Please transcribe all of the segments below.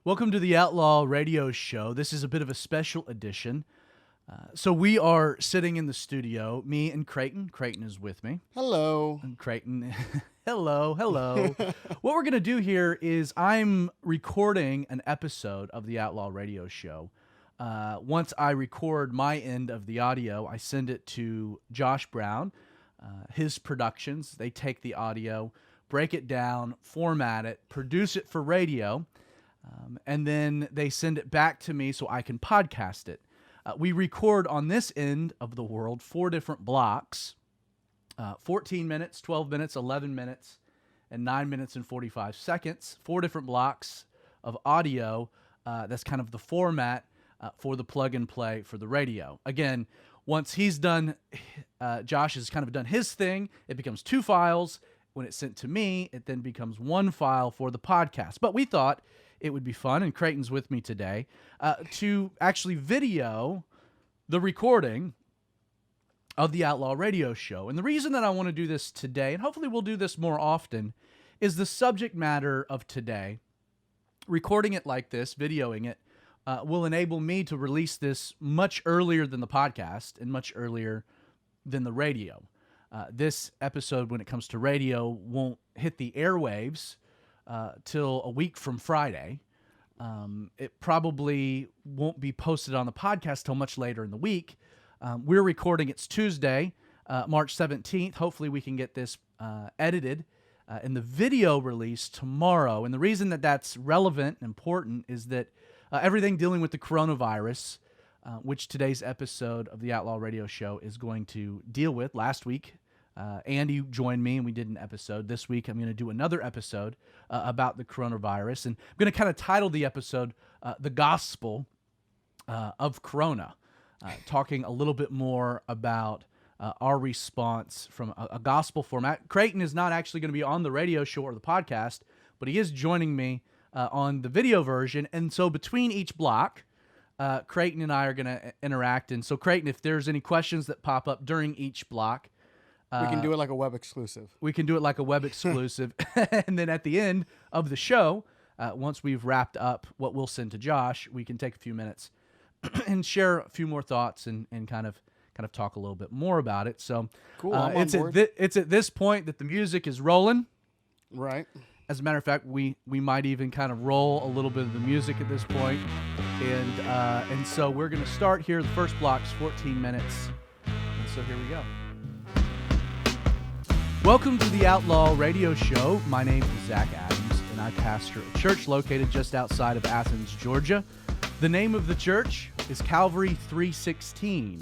Welcome to the Outlaw Radio Show. This is a bit of a special edition. So we are sitting in the studio, me and Creighton. Creighton is with me. Hello. And Creighton, hello. What we're going to do here is I'm recording an episode of the Outlaw Radio Show. Once I record my end of the audio, I send it to Josh Brown, his productions. They take the audio, break it down, format it, produce it for radio, and then they send it back to me so I can podcast it. We record on this end of the world 4 different blocks, 14 minutes, 12 minutes, 11 minutes, and 9 minutes and 45 seconds. 4 different blocks of audio. That's kind of the format for the plug and play for the radio. Again, once he's done, Josh has kind of done his thing, it becomes 2 files. When it's sent to me, it then becomes 1 file for the podcast. But we thought it would be fun, and Creighton's with me today, to actually video the recording of the Outlaw Radio Show. And the reason that I want to do this today, and hopefully we'll do this more often, is the subject matter of today. Recording it like this, videoing it, will enable me to release this much earlier than the podcast and much earlier than the radio. This episode, when it comes to radio, won't hit the airwaves till a week from Friday. It probably won't be posted on the podcast till much later in the week. We're recording, it's Tuesday, March 17th. Hopefully we can get this edited and the video released tomorrow. And the reason that that's relevant and important is that everything dealing with the coronavirus, which today's episode of the Outlaw Radio Show is going to deal with. Last week, Andy joined me and we did an episode. This week, I'm going to do another episode about the coronavirus. And I'm going to kind of title the episode, The Gospel of Corona, talking a little bit more about our response from a gospel format. Creighton is not actually going to be on the radio show or the podcast, but he is joining me on the video version. And so between each block, Creighton and I are going to interact. And so, Creighton, if there's any questions that pop up during each block, We can do it like a web exclusive. we can do it like a web exclusive. And then at the end of the show, once we've wrapped up what we'll send to Josh, we can take a few minutes and share a few more thoughts and kind of talk a little bit more about it. So Cool, I'm on it's board. it's at this point that the music is rolling. Right. As a matter of fact, we might even kind of roll a little bit of the music at this point. And so we're going to start here. The first block's 14 minutes. And so here we go. Welcome to the Outlaw Radio Show. My name is Zach Adams, and I pastor a church located just outside of Athens, Georgia. The name of the church is Calvary 316.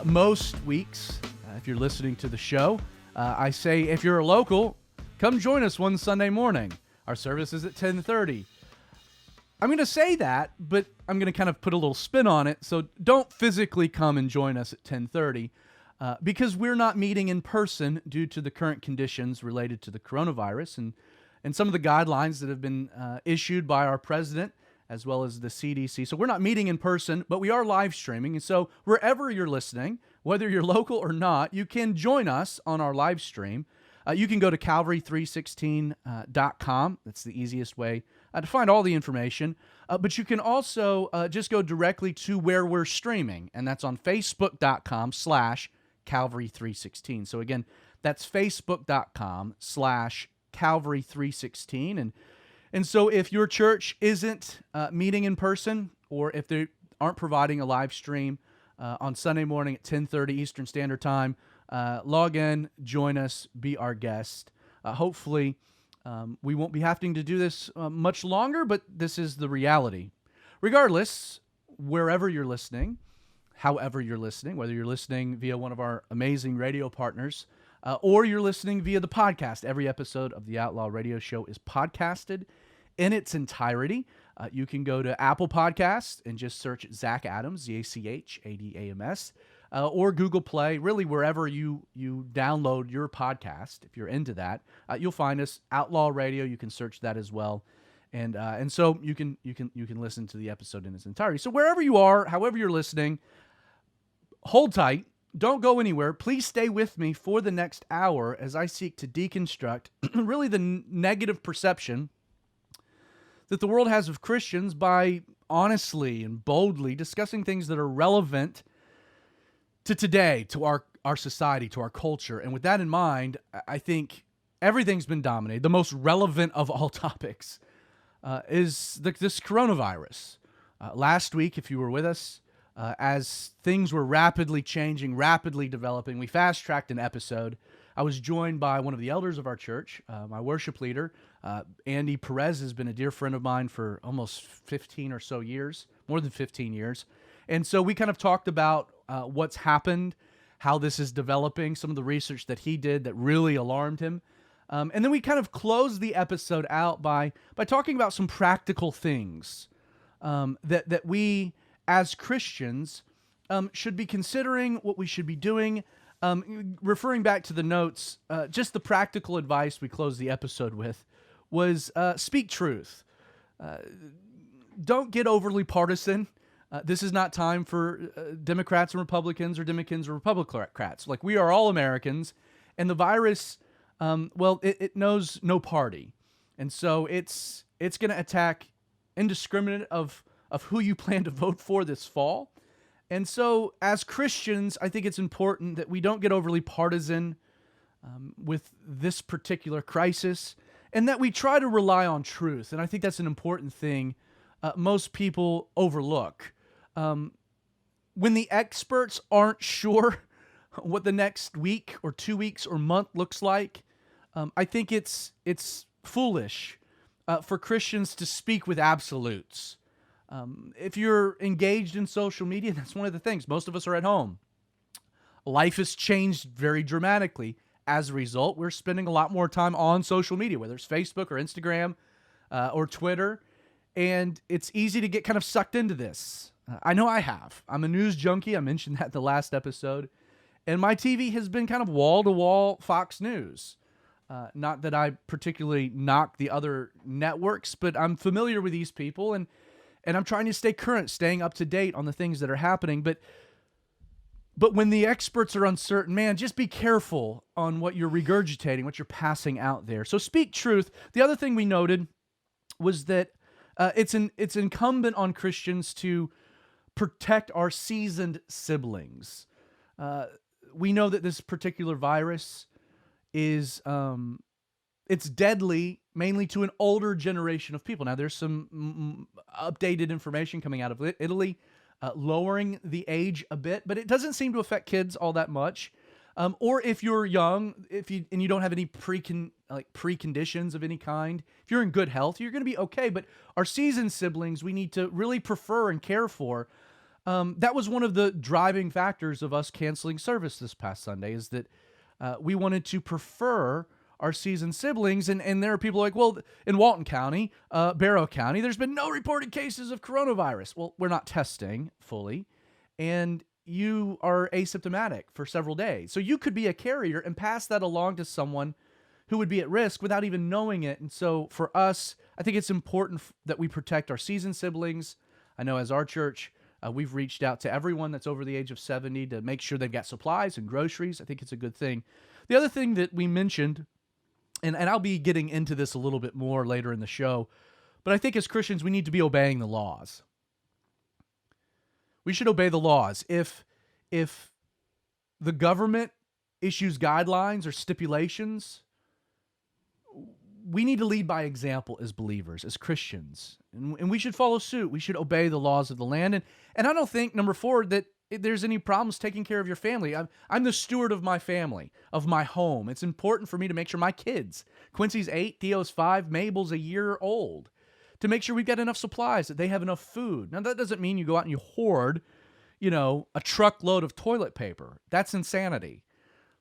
Most weeks, if you're listening to the show, I say if you're a local, come join us one Sunday morning. Our service is at 10:30. I'm going to say that, but I'm going to kind of put a little spin on it. So don't physically come and join us at 10:30 because we're not meeting in person due to the current conditions related to the coronavirus and some of the guidelines that have been issued by our president as well as the CDC. So we're not meeting in person, but we are live streaming. And so wherever you're listening, whether you're local or not, you can join us on our live stream. You can go to calvary316.com. That's the easiest way to find all the information. But you can also just go directly to where we're streaming, and that's on facebook.com/Calvary316. So again, that's facebook.com/Calvary316. And so if your church isn't meeting in person, or if they aren't providing a live stream on Sunday morning at 10:30 Eastern Standard Time, log in, join us, be our guest. Hopefully, we won't be having to do this much longer, but this is the reality. Regardless, wherever you're listening, however you're listening, whether you're listening via one of our amazing radio partners, or you're listening via the podcast, every episode of the Outlaw Radio Show is podcasted in its entirety. You can go to Apple Podcasts and just search Zach Adams, ZACHADAMS, or Google Play, really wherever you download your podcast. If you're into that, you'll find us. Outlaw Radio, you can search that as well. And so you can listen to the episode in its entirety. So wherever you are, however you're listening, hold tight. Don't go anywhere. Please stay with me for the next hour as I seek to deconstruct really the negative perception that the world has of Christians by honestly and boldly discussing things that are relevant to today, to our society, to our culture. And with that in mind, I think everything's been dominated. The most relevant of all topics is this coronavirus. Last week, if you were with us, as things were rapidly changing, rapidly developing, we fast-tracked an episode. I was joined by one of the elders of our church, my worship leader. Andy Perez has been a dear friend of mine for almost 15 or so years, more than 15 years. And so we kind of talked about what's happened, how this is developing, some of the research that he did that really alarmed him. And then we kind of closed the episode out by talking about some practical things that we, as Christians, should be considering, what we should be doing. Referring back to the notes, just the practical advice we closed the episode with was speak truth. Don't get overly partisan. This is not time for Democrats and Republicans or Democrats or Republicans. Like, we are all Americans, and the virus, it knows no party. And so it's going to attack indiscriminate of who you plan to vote for this fall. And so as Christians, I think it's important that we don't get overly partisan with this particular crisis, and that we try to rely on truth. And I think that's an important thing most people overlook. When the experts aren't sure what the next week or 2 weeks or month looks like, I think it's foolish for Christians to speak with absolutes. If you're engaged in social media, that's one of the things. Most of us are at home. Life has changed very dramatically. As a result, we're spending a lot more time on social media, whether it's Facebook or Instagram or Twitter. And it's easy to get kind of sucked into this. I know I have. I'm a news junkie. I mentioned that the last episode. And my TV has been kind of wall-to-wall Fox News. Not that I particularly knock the other networks, but I'm familiar with these people, and I'm trying to stay current, staying up to date on the things that are happening. But when the experts are uncertain, man, just be careful on what you're regurgitating, what you're passing out there. So speak truth. The other thing we noted was that it's incumbent on Christians to protect our seasoned siblings. We know that this particular virus is it's deadly mainly to an older generation of people. Now, there's some updated information coming out of Italy lowering the age a bit, but it doesn't seem to affect kids all that much. Or if you're young, and you don't have any preconditions of any kind, if you're in good health, you're going to be okay. But our seasoned siblings, we need to really prefer and care for. That was one of the driving factors of us canceling service this past Sunday, is that we wanted to prefer our seasoned siblings. And there are people like, well, in Walton County, Barrow County, there's been no reported cases of coronavirus. Well, we're not testing fully, and you are asymptomatic for several days. So you could be a carrier and pass that along to someone who would be at risk without even knowing it. And so for us, I think it's important that we protect our seasoned siblings. I know as our church, we've reached out to everyone that's over the age of 70 to make sure they've got supplies and groceries. I think it's a good thing. The other thing that we mentioned, and I'll be getting into this a little bit more later in the show, but I think as Christians, we need to be obeying the laws. We should obey the laws. If the government issues guidelines or stipulations, we need to lead by example as believers, as Christians. And we should follow suit. We should obey the laws of the land. And I don't think, number 4, that there's any problems taking care of your family. I'm the steward of my family, of my home. It's important for me to make sure my kids, Quincy's 8, Theo's 5, Mabel's a year old, to make sure we've got enough supplies, that they have enough food. Now, that doesn't mean you go out and you hoard, a truckload of toilet paper. That's insanity.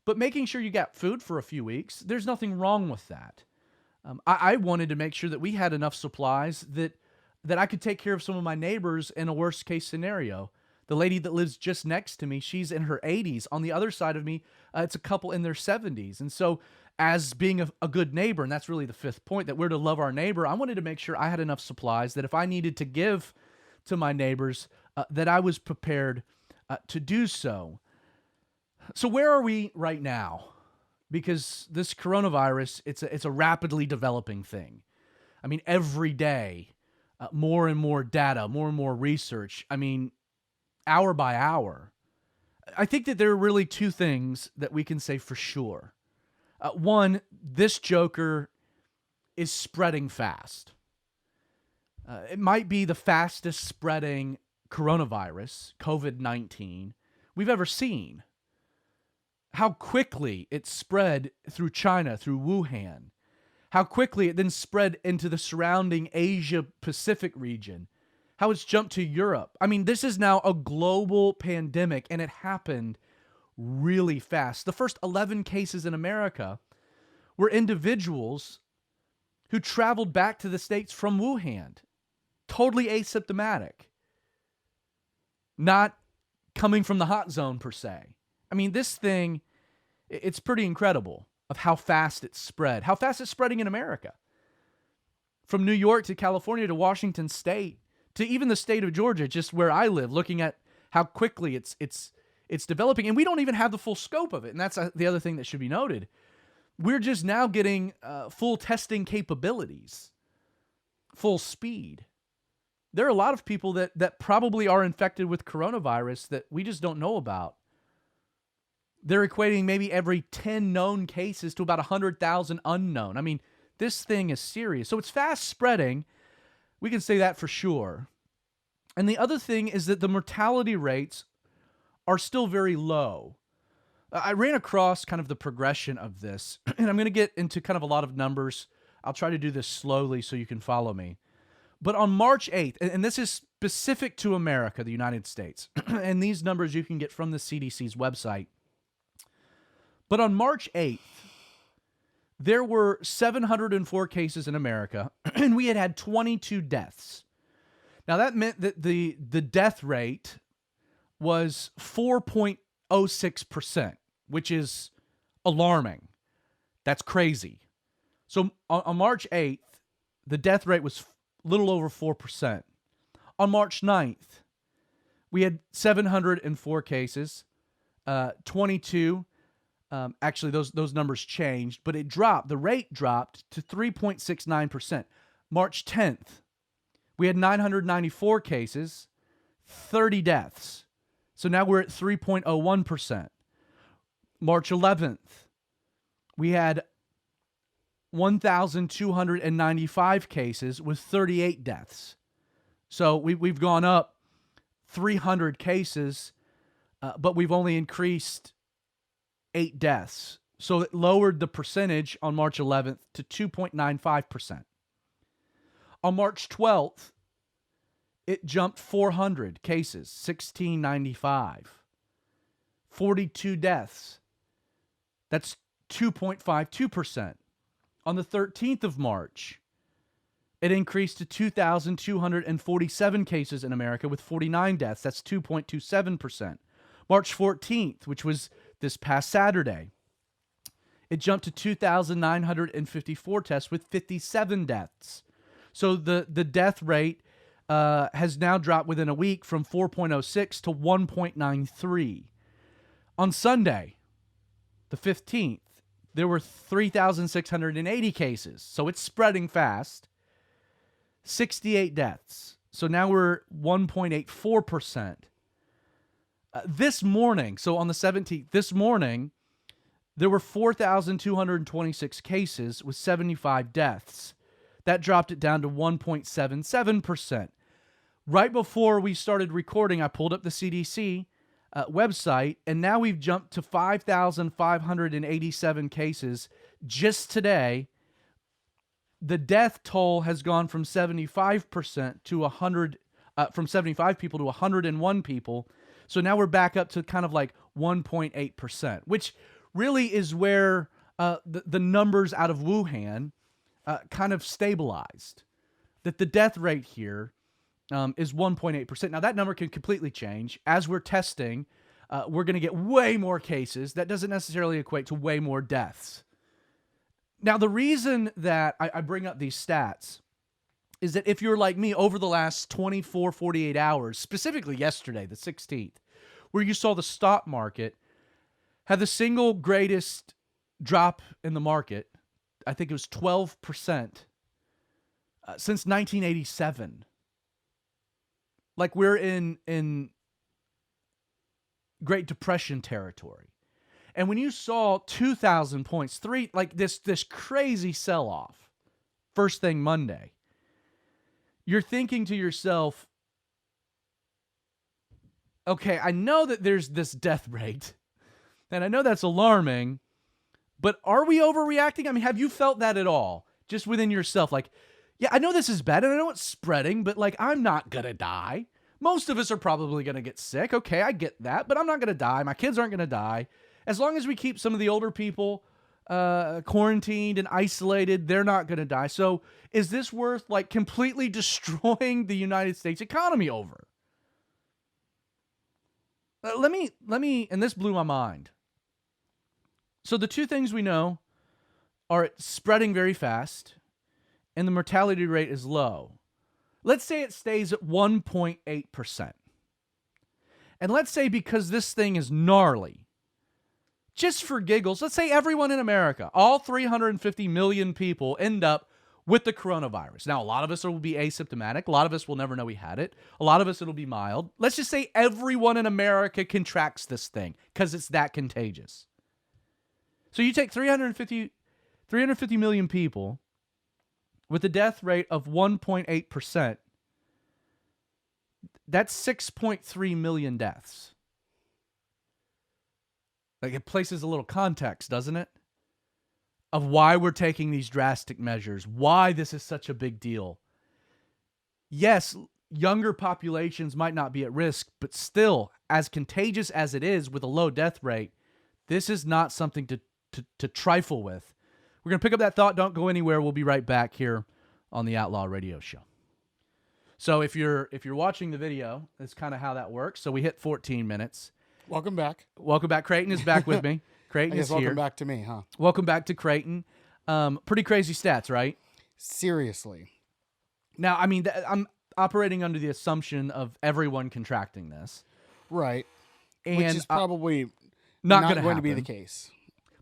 But making sure you got food for a few weeks, there's nothing wrong with that. I wanted to make sure that we had enough supplies that I could take care of some of my neighbors in a worst case scenario. The lady that lives just next to me, she's in her 80s. On the other side of me, it's a couple in their 70s. And so as being a good neighbor, and that's really the 5th point, that we're to love our neighbor, I wanted to make sure I had enough supplies that if I needed to give to my neighbors, that I was prepared to do so. So where are we right now? Because this coronavirus, it's a rapidly developing thing. I mean, every day more and more data, more and more research. I mean, hour by hour. I think that there are really two things that we can say for sure. One, this joker is spreading fast. It might be the fastest spreading coronavirus, COVID-19, we've ever seen. How quickly it spread through China, through Wuhan. How quickly it then spread into the surrounding Asia-Pacific region. How it's jumped to Europe. I mean, this is now a global pandemic, and it happened really fast. The first 11 cases in America were individuals who traveled back to the States from Wuhan, totally asymptomatic, not coming from the hot zone per se. I mean, this thing, it's pretty incredible of how fast it's spread, how fast it's spreading in America. From New York to California to Washington State to even the state of Georgia, just where I live, looking at how quickly it's developing. And we don't even have the full scope of it. And that's the other thing that should be noted. We're just now getting full testing capabilities, full speed. There are a lot of people that probably are infected with coronavirus that we just don't know about. They're equating maybe every 10 known cases to about 100,000 unknown. I mean, this thing is serious. So it's fast spreading. We can say that for sure. And the other thing is that the mortality rates are still very low. I ran across kind of the progression of this, and I'm going to get into kind of a lot of numbers. I'll try to do this slowly so you can follow me. But on March 8th, and this is specific to America, the United States, and these numbers you can get from the CDC's website. But on March 8th, there were 704 cases in America, and we had 22 deaths. Now, that meant that the death rate was 4.06%, which is alarming. That's crazy. So on March 8th, the death rate was a little over 4%. On March 9th, we had 704 cases, 22. Actually, those numbers changed, but it dropped. The rate dropped to 3.69%. March 10th, we had 994 cases, 30 deaths. So now we're at 3.01%. March 11th, we had 1,295 cases with 38 deaths. So we've gone up 300 cases, but we've only increased 8 deaths. So it lowered the percentage on March 11th to 2.95%. On March 12th, it jumped 400 cases, 1,695. 42 deaths. That's 2.52%. On the 13th of March, it increased to 2,247 cases in America with 49 deaths. That's 2.27%. March 14th, which was this past Saturday, it jumped to 2,954 tests with 57 deaths. So the death rate has now dropped within a week from 4.06 to 1.93. On Sunday, the 15th, there were 3,680 cases. So it's spreading fast. 68 deaths. So now we're 1.84%. This morning, so on the 17th, this morning, there were 4,226 cases with 75 deaths. That dropped it down to 1.77%. Right before we started recording, I pulled up the CDC website, and now we've jumped to 5,587 cases just today. The death toll has gone from 75% to 100, from 75 people to 101 people. So now we're back up to kind of like 1.8%, which really is where the numbers out of Wuhan kind of stabilized. That the death rate here is 1.8%. Now that number can completely change. As we're testing, we're going to get way more cases. That doesn't necessarily equate to way more deaths. Now, the reason that I bring up these stats is that if you're like me over the last 24, 48 hours, specifically yesterday, the 16th, where you saw the stock market have the single greatest drop in the market, I think it was 12%, since 1987. like we're in Great Depression territory. And when you saw 2,000 points, this crazy sell-off, first thing Monday, you're thinking to yourself, okay, I know that there's this death rate, and I know that's alarming, but are we overreacting? I mean, have you felt that at all, just within yourself? Like, yeah, I know this is bad, and I know it's spreading, but like, I'm not gonna die. Most of us are probably gonna get sick. Okay, I get that, but I'm not gonna die. My kids aren't gonna die. As long as we keep some of the older people quarantined and isolated, they're not going to die. So is this worth like completely destroying the United States economy over? Let me, and this blew my mind. So the two things we know are it's spreading very fast and the mortality rate is low. Let's say it stays at 1.8%. And let's say because this thing is gnarly, just for giggles, let's say everyone in America, all 350 million people end up with the coronavirus. Now, a lot of us will be asymptomatic. A lot of us will never know we had it. A lot of us, it'll be mild. Let's just say everyone in America contracts this thing because it's that contagious. So you take 350 million people with a death rate of 1.8%. That's 6.3 million deaths. Like, it places a little context, doesn't it? Of why we're taking these drastic measures, why this is such a big deal. Yes, younger populations might not be at risk, but still, as contagious as it is with a low death rate, this is not something to trifle with. We're going to pick up that thought. Don't go anywhere. We'll be right back here on the Outlaw Radio Show. So if you're watching the video, that's kind of how that works. So we hit 14 minutes. Welcome back. Welcome back. Creighton is back with me. Creighton is here. Welcome back to me, huh? Welcome back to Creighton. Pretty crazy stats, right? Seriously. Now, I mean, I'm operating under the assumption of everyone contracting this. Right. And which is probably not going to be the case.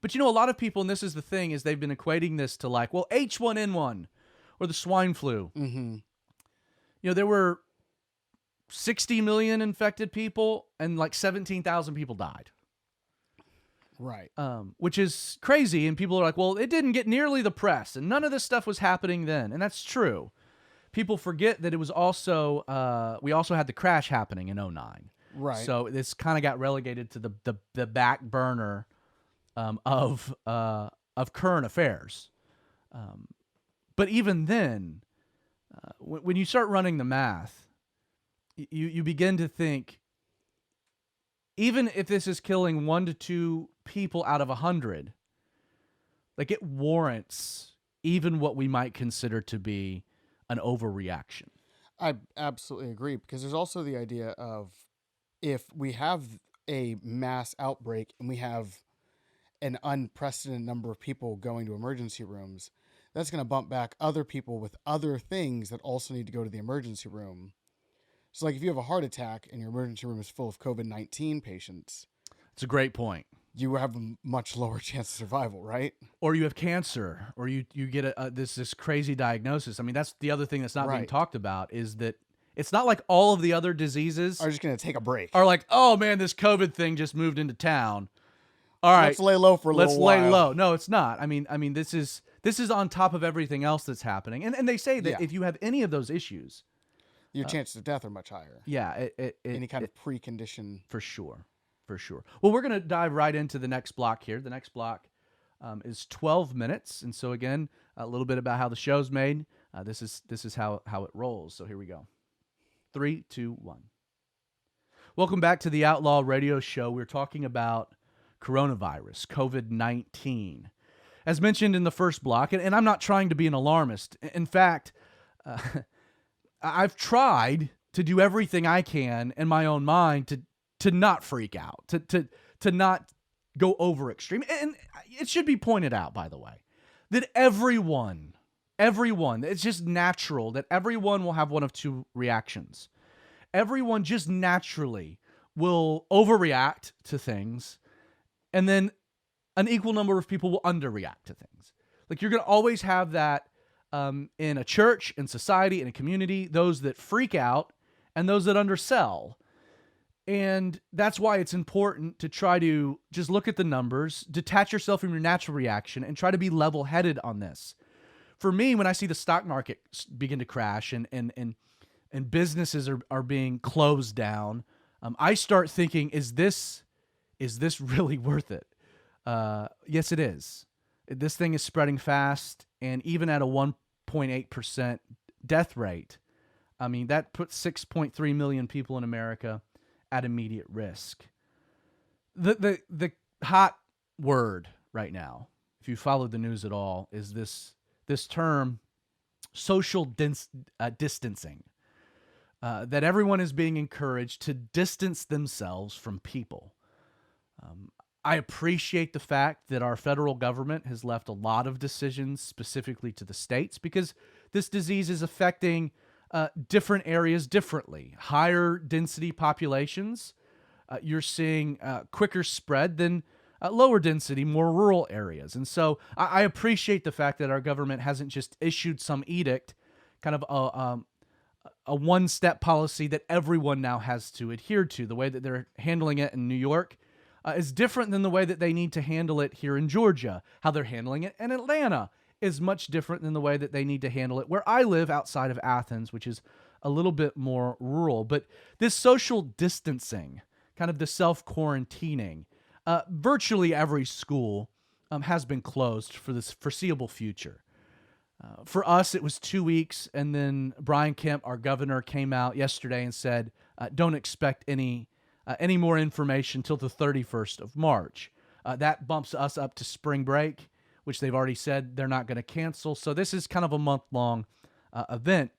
But, you know, a lot of people, and this is the thing, is they've been equating this to like, well, H1N1 or the swine flu. Mm-hmm. You know, there were 60 million infected people and like 17,000 people died. Right. Which is crazy. And people are like, well, it didn't get nearly the press and none of this stuff was happening then. And that's true. People forget that it was also, we also had the crash happening in 2009. Right. So this kind of got relegated to the back burner of current affairs. But even then, when you start running the math, you begin to think, even if this is killing 1 to 2 people out of 100, like it warrants even what we might consider to be an overreaction. I absolutely agree, because there's also the idea of if we have a mass outbreak and we have an unprecedented number of people going to emergency rooms, that's going to bump back other people with other things that also need to go to the emergency room. So, like, if you have a heart attack and your emergency room is full of COVID-19 patients, it's a great point. You have a much lower chance of survival, right? Or you have cancer, or you get this crazy diagnosis. I mean, that's the other thing that's not being talked about, is that it's not like all of the other diseases are just going to take a break. Are like, oh man, this COVID thing just moved into town. All right, let's lay low for a little while. Let's lay low. No, it's not. I mean, this is on top of everything else that's happening. And they say that if you have any of those issues, your chances of death are much higher. Yeah, any kind of precondition. For sure. Well, we're going to dive right into the next block here. The next block is 12 minutes. And so again, a little bit about how the show's made. This is how it rolls. So here we go. 3, 2, 1. Welcome back to the Outlaw Radio Show. We're talking about coronavirus, COVID-19. As mentioned in the first block, and I'm not trying to be an alarmist. In fact, I've tried to do everything I can in my own mind to not freak out, to not go over extreme. And it should be pointed out, by the way, that everyone, it's just natural that everyone will have one of two reactions. Everyone just naturally will overreact to things, and then an equal number of people will underreact to things. Like, you're going to always have that in a church, in society, in a community, those that freak out and those that undersell. And that's why it's important to try to just look at the numbers, detach yourself from your natural reaction, and try to be level-headed on this. For me, when I see the stock market begin to crash and businesses are being closed down, I start thinking, is this really worth it? Yes, it is. This thing is spreading fast, and even at a 1.8% death rate, I mean, that puts 6.3 million people in America at immediate risk. The hot word right now, if you followed the news at all, is this term social distancing. That everyone is being encouraged to distance themselves from people. I appreciate the fact that our federal government has left a lot of decisions specifically to the states, because this disease is affecting different areas differently. Higher density populations, you're seeing quicker spread than lower density, more rural areas. And so I appreciate the fact that our government hasn't just issued some edict, kind of a one-step policy that everyone now has to adhere to. The way that they're handling it in New York is different than the way that they need to handle it here in Georgia. How they're handling it in Atlanta is much different than the way that they need to handle it where I live outside of Athens, which is a little bit more rural. But this social distancing, kind of the self-quarantining, virtually every school has been closed for this foreseeable future. For us, it was 2 weeks, and then Brian Kemp, our governor, came out yesterday and said, don't expect any more information till the 31st of March. That bumps us up to spring break, which they've already said they're not going to cancel. So this is kind of a month-long event.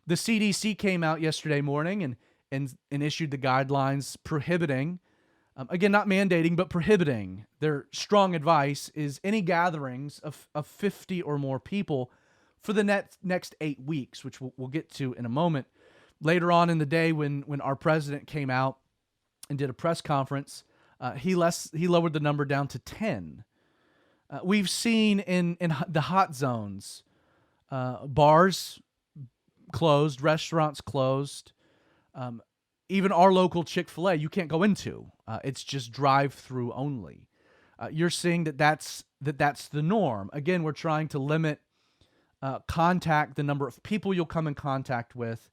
The CDC came out yesterday morning and issued the guidelines prohibiting, again, not mandating, but prohibiting. Their strong advice is any gatherings of 50 or more people for the next 8 weeks, which we'll get to in a moment. Later on in the day, when our president came out and did a press conference, he lowered the number down to 10. We've seen in the hot zones, bars closed, restaurants closed, even our local Chick-fil-A you can't go into. It's just drive-through only. You're seeing that's the norm. Again, we're trying to limit contact, the number of people you'll come in contact with.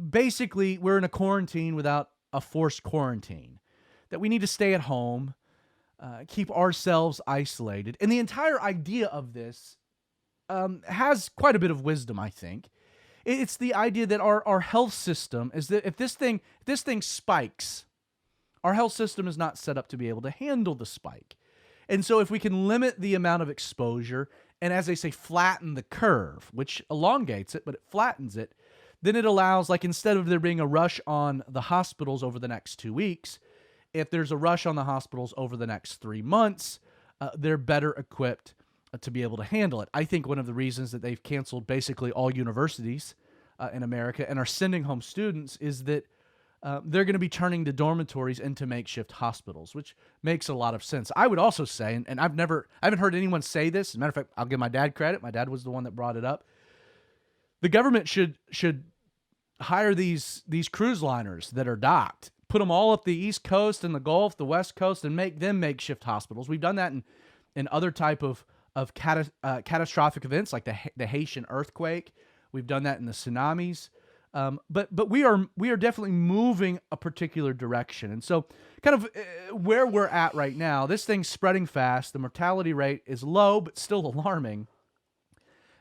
Basically, we're in a quarantine without a forced quarantine, that we need to stay at home, keep ourselves isolated. And the entire idea of this has quite a bit of wisdom, I think. It's the idea that our health system is that if this thing spikes, our health system is not set up to be able to handle the spike. And so if we can limit the amount of exposure and, as they say, flatten the curve, which elongates it, but it flattens it, then it allows, like, instead of there being a rush on the hospitals over the next 2 weeks, if there's a rush on the hospitals over the next 3 months, they're better equipped to be able to handle it. I think one of the reasons that they've canceled basically all universities in America and are sending home students is that they're going to be turning the dormitories into makeshift hospitals, which makes a lot of sense. I would also say, and I haven't heard anyone say this. As a matter of fact, I'll give my dad credit. My dad was the one that brought it up. The government should hire these cruise liners that are docked, put them all up the East Coast and the Gulf, the West Coast, and make them makeshift hospitals. We've done that in other type of catastrophic events like the Haitian earthquake. We've done that in the tsunamis. But we are definitely moving a particular direction. And so kind of where we're at right now, this thing's spreading fast. The mortality rate is low, but still alarming.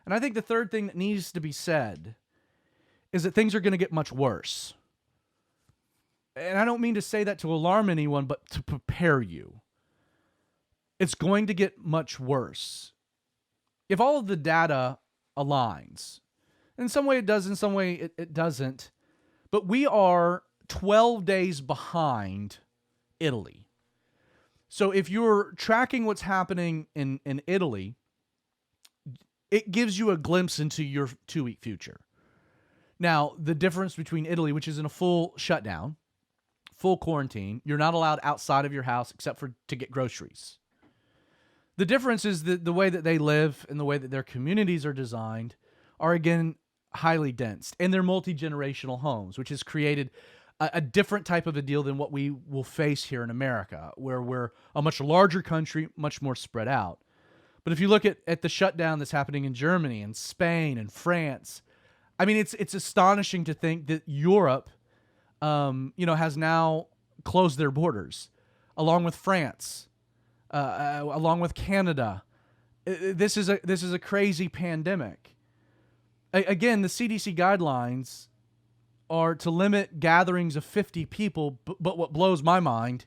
And I think the third thing that needs to be said is that things are going to get much worse. And I don't mean to say that to alarm anyone, but to prepare you. It's going to get much worse. If all of the data aligns, in some way it does, in some way it doesn't, but we are 12 days behind Italy. So if you're tracking what's happening in Italy, it gives you a glimpse into your 2-week future. Now, the difference between Italy, which is in a full shutdown, full quarantine, you're not allowed outside of your house except for to get groceries. The difference is that the way that they live and the way that their communities are designed are, again, highly dense, and they're multi-generational homes, which has created a different type of a deal than what we will face here in America, where we're a much larger country, much more spread out. But if you look at the shutdown that's happening in Germany and Spain and France, I mean, it's astonishing to think that Europe, has now closed their borders, along with France, along with Canada. This is a crazy pandemic. Again, the CDC guidelines are to limit gatherings of 50 people, but what blows my mind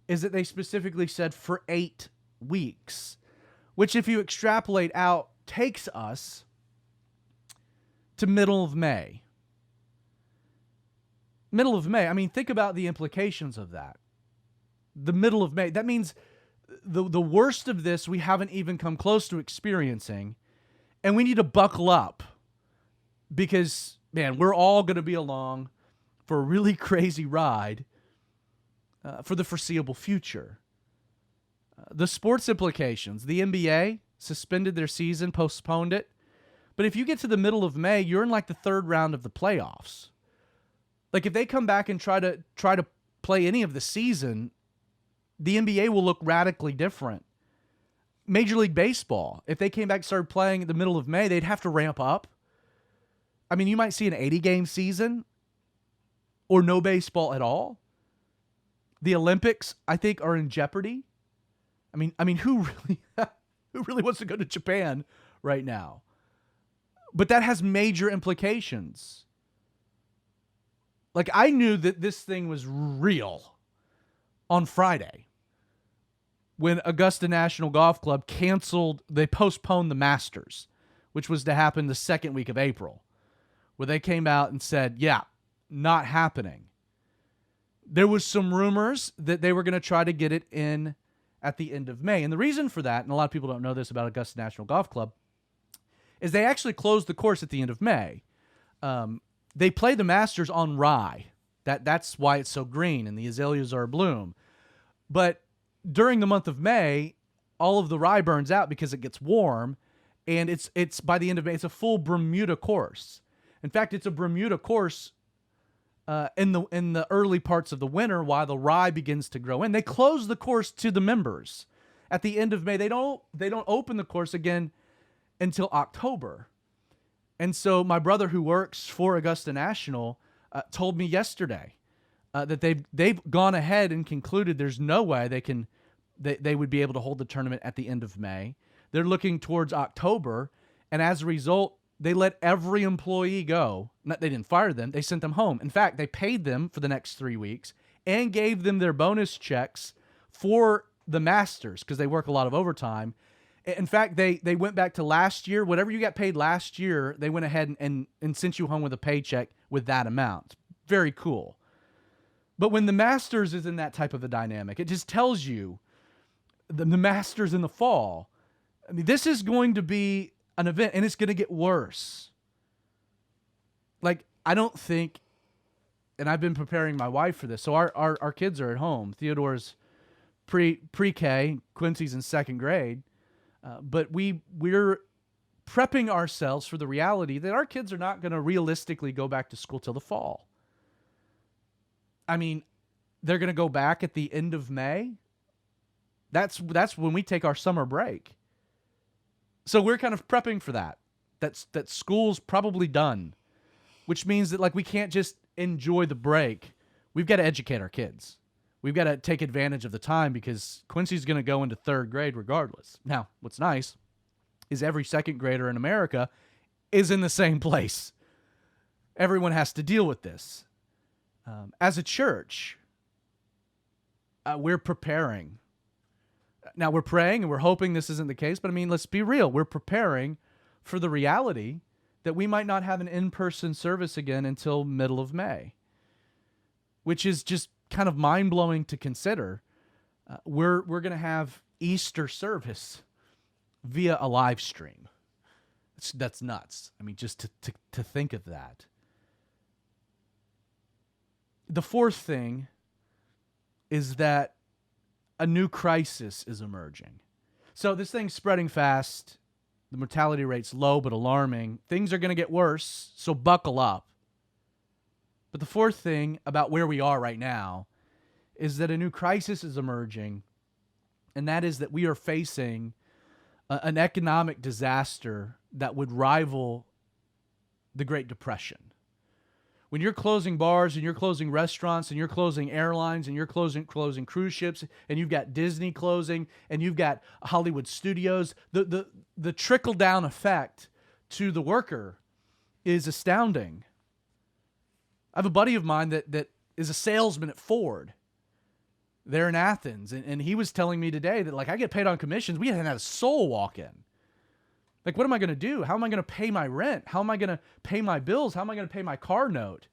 is that they specifically said for 8 weeks, which if you extrapolate out takes us to middle of May. Middle of May. I mean, think about the implications of that. The middle of May. That means the worst of this we haven't even come close to experiencing, and we need to buckle up because, man, we're all going to be along for a really crazy ride for the foreseeable future. The sports implications. The NBA suspended their season, postponed it. But if you get to the middle of May, you're in like the third round of the playoffs. Like if they come back and try to play any of the season, the NBA will look radically different. Major League Baseball, if they came back and started playing in the middle of May, they'd have to ramp up. I mean, you might see an 80-game season or no baseball at all. The Olympics, I think, are in jeopardy. I mean, who really wants to go to Japan right now? But that has major implications. Like, I knew that this thing was real on Friday when Augusta National Golf Club they postponed the Masters, which was to happen the second week of April, where they came out and said, yeah, not happening. There was some rumors that they were going to try to get it in at the end of May. And the reason for that, and a lot of people don't know this about Augusta National Golf Club, is they actually closed the course at the end of May. They play the Masters on rye. That's why it's so green and the azaleas are abloom. But during the month of May, all of the rye burns out because it gets warm, and it's by the end of May, it's a full Bermuda course. In fact, it's a Bermuda course in the early parts of the winter while the rye begins to grow in. They close the course to the members at the end of May. They don't open the course again until October. And so my brother, who works for Augusta National, told me yesterday that they've gone ahead and concluded there's no way they would be able to hold the tournament at the end of May. They're looking towards October, and as a result, they let every employee go. They didn't fire them. They sent them home. In fact, they paid them for the next 3 weeks and gave them their bonus checks for the Masters because they work a lot of overtime. In fact, they went back to last year. Whatever you got paid last year, they went ahead and sent you home with a paycheck with that amount. Very cool. But when the Masters is in that type of a dynamic, it just tells you the Masters in the fall. I mean, this is going to be an event, and it's going to get worse. Like, I don't think, and I've been preparing my wife for this. So our kids are at home. Theodore's pre-K, Quincy's in second grade. But we're prepping ourselves for the reality that our kids are not going to realistically go back to school till the fall. I mean, they're going to go back at the end of May. That's when we take our summer break. So we're kind of prepping for that. That school's probably done, which means that like we can't just enjoy the break. We've got to educate our kids. We've got to take advantage of the time because Quincy's going to go into third grade regardless. Now, what's nice is every second grader in America is in the same place. Everyone has to deal with this. As a church, we're preparing. Now, we're praying and we're hoping this isn't the case, but I mean, let's be real. We're preparing for the reality that we might not have an in-person service again until middle of May, which is just kind of mind-blowing to consider. We're going to have Easter service via a live stream. That's nuts. I mean, just to think of that. The fourth thing is that a new crisis is emerging. So this thing's spreading fast. The mortality rate's low but alarming. Things are going to get worse, so buckle up. But the fourth thing about where we are right now is that a new crisis is emerging, and that is that we are facing an economic disaster that would rival the Great Depression. When you're closing bars and you're closing restaurants and you're closing airlines and you're closing cruise ships and you've got Disney closing and you've got Hollywood studios, the trickle-down effect to the worker is astounding. I have a buddy of mine that is a salesman at Ford. They're in Athens, and he was telling me today that, like, I get paid on commissions. We hadn't had a soul walk in. Like, what am I going to do? How am I going to pay my rent? How am I going to pay my bills? How am I going to pay my car note?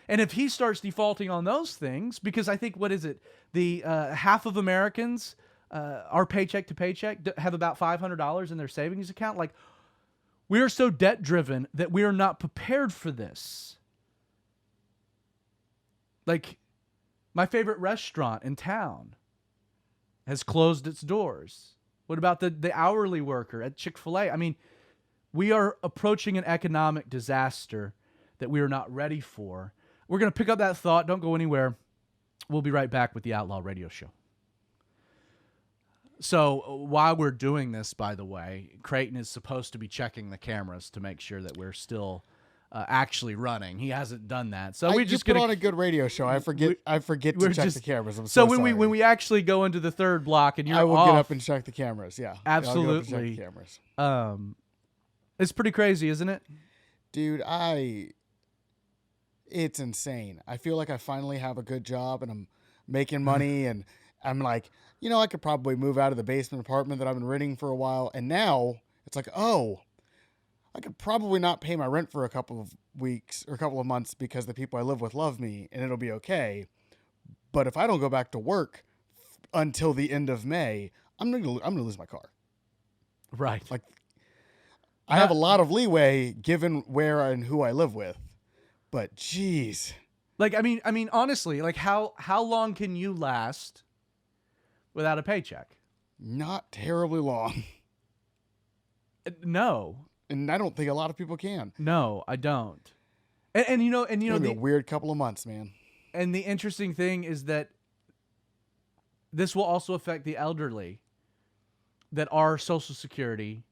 And if he starts defaulting on those things, because I think, what is it? The half of Americans are paycheck to paycheck, have about $500 in their savings account. Like, we are so debt driven that we are not prepared for this. Like, my favorite restaurant in town has closed its doors. What about the hourly worker at Chick-fil-A? I mean, we are approaching an economic disaster that we are not ready for. We're going to pick up that thought. Don't go anywhere. We'll be right back with the Outlaw Radio Show. So while we're doing this, by the way, Creighton is supposed to be checking the cameras to make sure that we're still actually running. He hasn't done that, so we just put on a good radio show. I forget to check the cameras. I'm so sorry. when we actually go into the third block and you're I will off, get up and check the cameras. Yeah, absolutely. I'll go up and check the cameras. It's pretty crazy, isn't it, dude? It's insane. I feel like I finally have a good job and I'm making money, and I'm like, I could probably move out of the basement apartment that I've been renting for a while, and now it's like, oh, I could probably not pay my rent for a couple of weeks or a couple of months because the people I live with love me and it'll be okay. But if I don't go back to work until the end of May, I'm gonna lose my car. Right. Like, I have a lot of leeway given where and who I live with, but geez. Like, I mean, honestly, like how long can you last without a paycheck? Not terribly long. No. And I don't think a lot of people can. No, I don't. And you know, a weird couple of months, man. And the interesting thing is that this will also affect the elderly that are Social Security,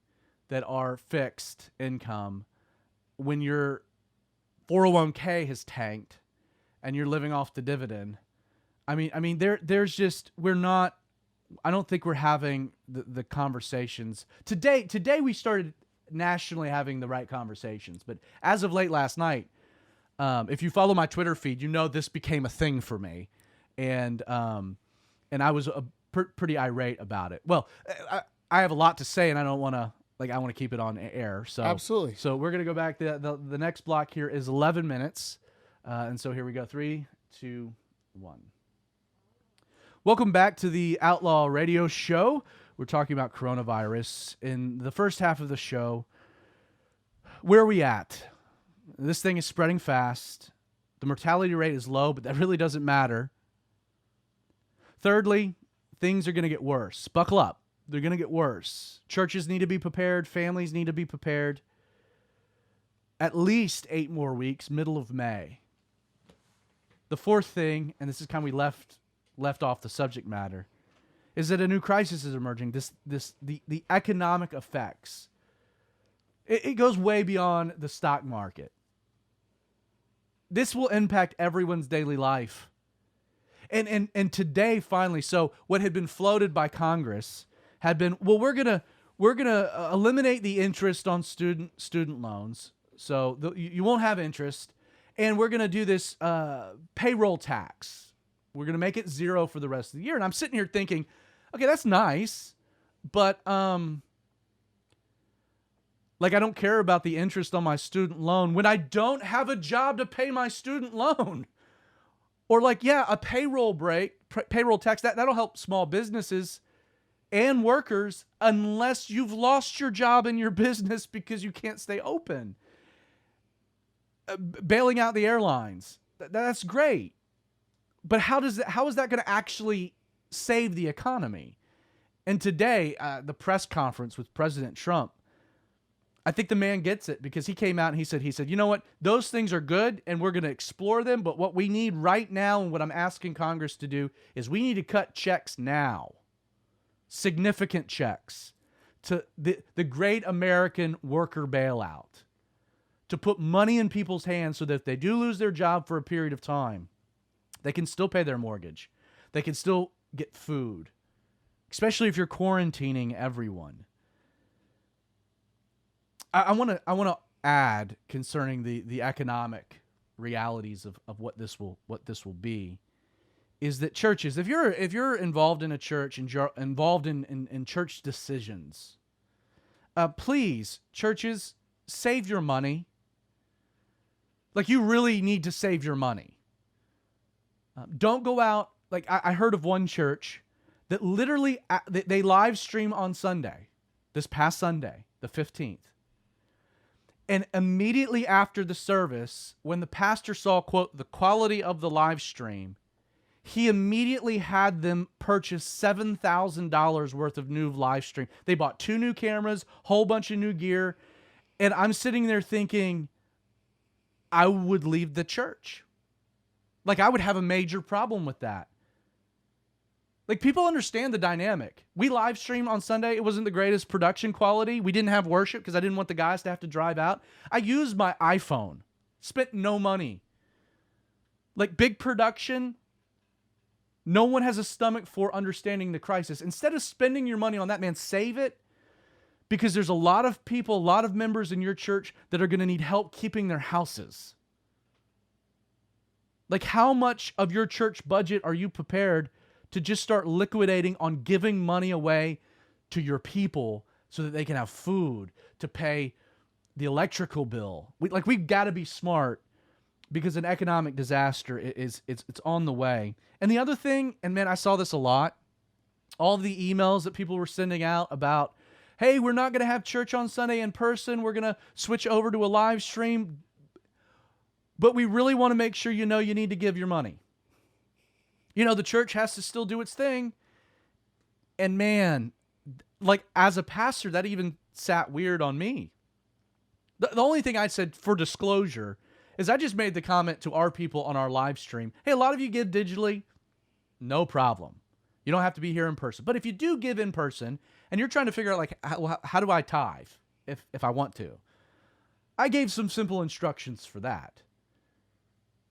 that are fixed income. When your 401k has tanked and you're living off the dividend, I mean, there's just, I don't think we're having the conversations today. Today we started nationally having the right conversations, but as of late last night, if you follow my Twitter feed, this became a thing for me, and I was pretty irate about it. Well, I have a lot to say, and I don't want to I want to keep it on air. So absolutely. So we're gonna go back. The next block here is 11 minutes, and so here we go. 3, 2, 1. Welcome back to the Outlaw Radio Show. We're talking about coronavirus. In the first half of the show, where are we at? This thing is spreading fast. The mortality rate is low, but that really doesn't matter. Thirdly, things are going to get worse. Buckle up. They're going to get worse. Churches need to be prepared. Families need to be prepared. At least 8 more weeks, middle of May. The fourth thing, and this is kind of we left off the subject matter, is that a new crisis is emerging. The economic effects. It goes way beyond the stock market. This will impact everyone's daily life. And today, finally, so what had been floated by Congress had been, well, we're gonna eliminate the interest on student loans, so you won't have interest, and we're gonna do this payroll tax. We're gonna make it 0 for the rest of the year. And I'm sitting here thinking, okay, that's nice, but I don't care about the interest on my student loan when I don't have a job to pay my student loan. Or a payroll tax, that'll help small businesses and workers unless you've lost your job in your business because you can't stay open. Bailing out the airlines, that's great. But how is that going to actually save the economy? And today, the press conference with President Trump, I think the man gets it because he came out and he said, you know what? Those things are good and we're going to explore them. But what we need right now and what I'm asking Congress to do is we need to cut checks now. Significant checks to the great American worker bailout, to put money in people's hands so that if they do lose their job for a period of time, they can still pay their mortgage. They can still get food, especially if you're quarantining everyone. I want to add concerning the economic realities of what this will be, is that churches, if you're involved in a church and you're involved in church decisions, please, churches, save your money. Like, you really need to save your money. Don't go out. Like, I heard of one church that literally they live stream on Sunday, this past Sunday, the 15th. And immediately after the service, when the pastor saw, quote, the quality of the live stream, he immediately had them purchase $7,000 worth of new live stream. They bought 2 new cameras, whole bunch of new gear. And I'm sitting there thinking, I would leave the church. Like, I would have a major problem with that. Like, people understand the dynamic. We live streamed on Sunday. It wasn't the greatest production quality. We didn't have worship because I didn't want the guys to have to drive out. I used my iPhone. Spent no money. Like, big production, no one has a stomach for understanding the crisis. Instead of spending your money on that, man, save it. Because there's a lot of people, a lot of members in your church that are going to need help keeping their houses. Like, how much of your church budget are you prepared to just start liquidating on giving money away to your people so that they can have food, to pay the electrical bill? We've got to be smart, because an economic disaster it's on the way. And the other thing, and man, I saw this a lot, all the emails that people were sending out about, hey, we're not going to have church on Sunday in person. We're going to switch over to a live stream. But we really want to make sure you know you need to give your money. You know, the church has to still do its thing. And man, like, as a pastor, that even sat weird on me. The only thing I said for disclosure is I just made the comment to our people on our live stream. Hey, a lot of you give digitally. No problem. You don't have to be here in person. But if you do give in person and you're trying to figure out, like, how do I tithe if I want to? I gave some simple instructions for that.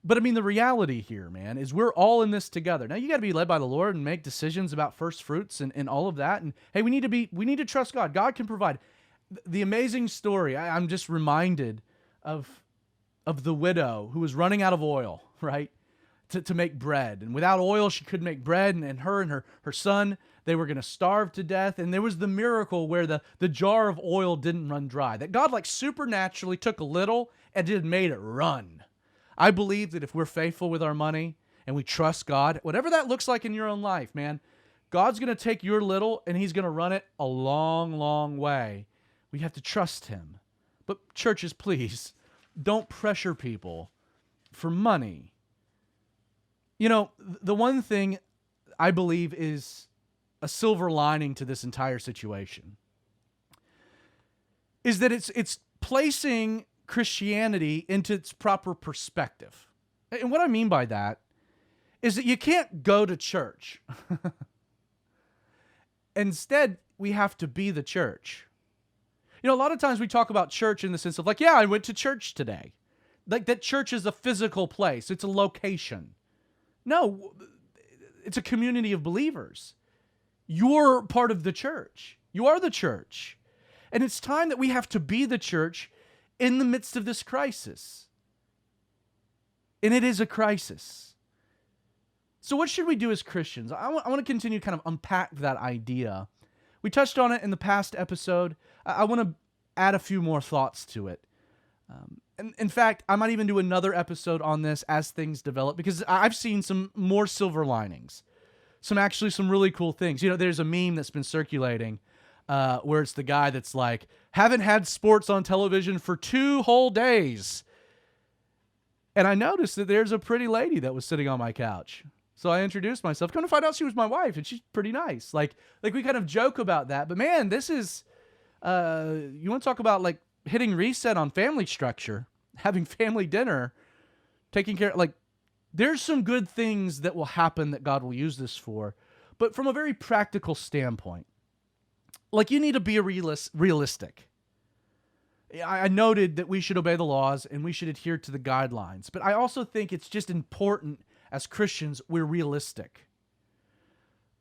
But I mean, the reality here, man, is we're all in this together. Now, you got to be led by the Lord and make decisions about first fruits and all of that. And hey, we need to trust God. God can provide. The amazing story, I'm just reminded of the widow who was running out of oil, right? To make bread. And without oil, she couldn't make bread. And her son, they were going to starve to death. And there was the miracle where the jar of oil didn't run dry. That God, like, supernaturally took a little and just made it run. I believe that if we're faithful with our money and we trust God, whatever that looks like in your own life, man, God's going to take your little and he's going to run it a long, long way. We have to trust him. But churches, please, don't pressure people for money. You know, the one thing I believe is a silver lining to this entire situation is that it's placing Christianity into its proper perspective. And what I mean by that is that you can't go to church. Instead, we have to be the church. You know, a lot of times we talk about church in the sense of, like, yeah, I went to church today. Like, that church is a physical place. It's a location. No, it's a community of believers. You're part of the church. You are the church. And it's time that we have to be the church in the midst of this crisis. And it is a crisis. So what should we do as Christians? I want to continue to kind of unpack that idea. We touched on it in the past episode. I want to add a few more thoughts to it. And in fact, I might even do another episode on this as things develop, because I've seen some more silver linings. Some really cool things. You know, there's a meme that's been circulating where it's the guy that's like, haven't had sports on television for 2 whole days. And I noticed that there's a pretty lady that was sitting on my couch. So I introduced myself. Come to find out she was my wife, and she's pretty nice. Like we kind of joke about that. But man, this is, you want to talk about, like, hitting reset on family structure, having family dinner, taking care, like, there's some good things that will happen that God will use this for. But from a very practical standpoint, like, you need to be realistic. I noted that we should obey the laws and we should adhere to the guidelines. But I also think it's just important as Christians, we're realistic.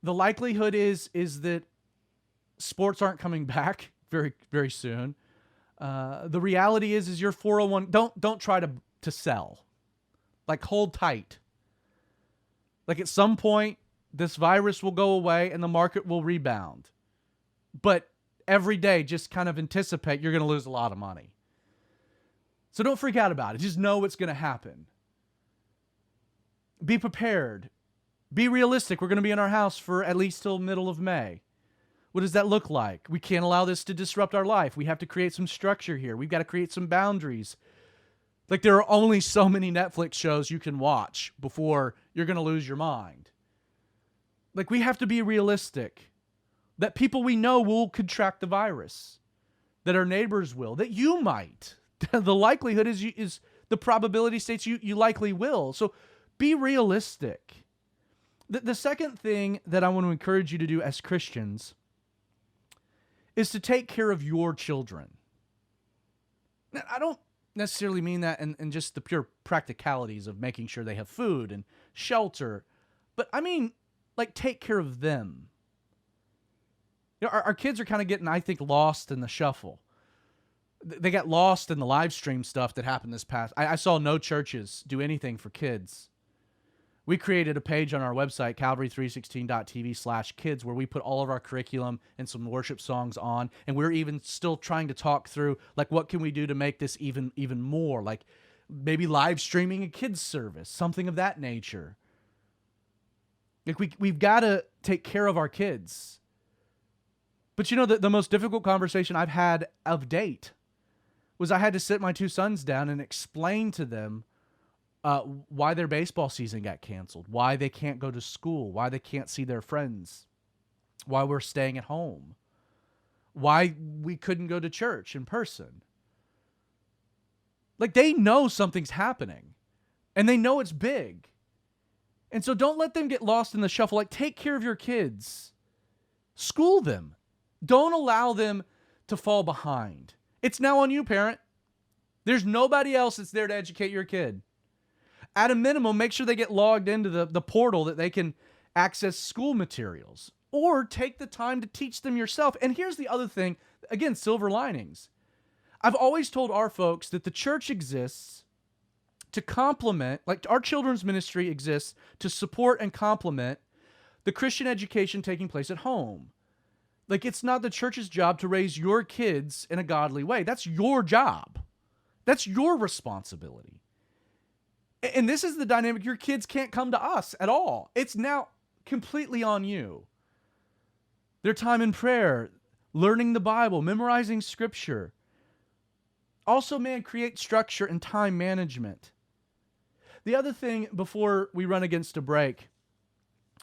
The likelihood is that sports aren't coming back very, very soon. The reality is your 401, don't try to sell. Like, hold tight. Like, at some point, this virus will go away and the market will rebound. But every day, just kind of anticipate you're going to lose a lot of money. So don't freak out about it. Just know what's going to happen. Be prepared. Be realistic. We're going to be in our house for at least till middle of May. What does that look like? We can't allow this to disrupt our life. We have to create some structure here. We've got to create some boundaries. Like, there are only so many Netflix shows you can watch before you're going to lose your mind. Like, we have to be realistic. That people we know will contract the virus. That our neighbors will. That you might. The likelihood is the probability states you likely will. So be realistic. The second thing that I want to encourage you to do as Christians is to take care of your children. Now, I don't necessarily mean that in just the pure practicalities of making sure they have food and shelter, but I mean, like, take care of them. You know, our kids are kind of getting, I think, lost in the shuffle. They got lost in the live stream stuff that happened this past. I saw no churches do anything for kids. We created a page on our website, calvary316.tv/kids, where we put all of our curriculum and some worship songs on. And we're even still trying to talk through, like, what can we do to make this even more? Like, maybe live streaming a kids service, something of that nature. Like, we've got to take care of our kids. But you know, the most difficult conversation I've had of date was I had to sit my two sons down and explain to them why their baseball season got canceled, why they can't go to school, why they can't see their friends, why we're staying at home, why we couldn't go to church in person. Like, they know something's happening, and they know it's big. And so don't let them get lost in the shuffle. Like, take care of your kids. School them. Don't allow them to fall behind. It's now on you, parent. There's nobody else that's there to educate your kid. At a minimum, make sure they get logged into the portal that they can access school materials, or take the time to teach them yourself. And here's the other thing, again, silver linings. I've always told our folks that the church exists to complement, like, our children's ministry exists to support and complement the Christian education taking place at home. Like, it's not the church's job to raise your kids in a godly way. That's your job. That's your responsibility. And this is the dynamic. Your kids can't come to us at all. It's now completely on you. Their time in prayer, learning the Bible, memorizing scripture. Also, man, create structure and time management. The other thing before we run against a break